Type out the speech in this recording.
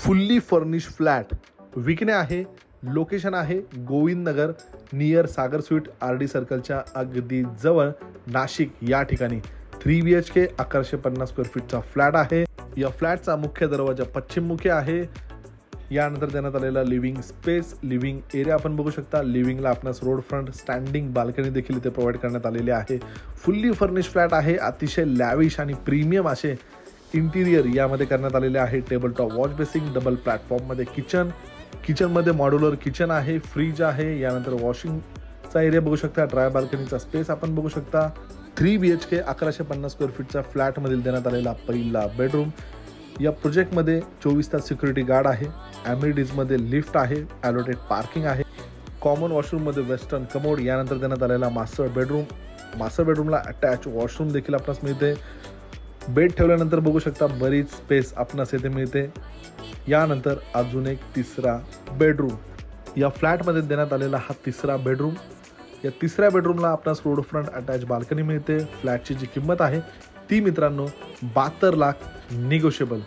Fully furnish flat विकणे आहे. Location आहे गोविंद नगर नियर सागर स्वीट RD सर्कलच्या अगदी जवळ नाशिक या ठिकाणी. 3 BHK 1150 स्क्वेअर फीटचा फ्लॅट आहे. या फ्लॅटचा मुख्य दरवाजा पश्चिममुखी आहे. यानंतर देण्यात आलेला लिव्हिंग स्पेस, लिव्हिंग एरिया आपण बघू शकता. लिव्हिंगला आपणास रोड फ्रंट स्टँडिंग बाल्कनी देखील इथे प्रोव्हाइड करण्यात आलेली आहे. फुल्ली फर्निश फ्लॅट आहे. अतिशय लॅविश आणि प्रीमियम असे इंटिरियर यामध्ये करण्यात आलेले आहे. Table top wash basin, double प्लॅटफॉर्ममध्ये किचनमध्ये मॉड्युलर किचन आहे, फ्रीज आहे. यानंतर वॉशिंगचा एरिया बघू शकता. ड्राय बाल्कनीचा स्पेस आपण बघू शकता. 3 BHK 1150 स्क्वेअर फीटचा फ्लॅटमधील देण्यात आलेला पहिला बेडरूम. या प्रोजेक्टमध्ये 24 तास सिक्युरिटी गार्ड आहे. ॲम्युनिटीजमध्ये लिफ्ट आहे. ॲलोटेड पार्किंग आहे. कॉमन वॉशरूममध्ये वेस्टर्न कमोड. यानंतर देण्यात आलेला मास्टर बेडरूमला अटॅच वॉशरूम देखील आपणास मिळते. बेड ठेवल्यानंतर बघू शकता बरीच स्पेस आपणास येथे मिळते. यानंतर अजून एक तिसरा बेडरूम. या फ्लॅटमध्ये देण्यात आलेला हा तिसरा बेडरूम. या तिसऱ्या बेडरूमला आपणास रोड फ्रंट अटॅच बाल्कनी मिळते. फ्लॅटची जी किंमत आहे ती मित्रांनो 72 लाख निगोशिएबल.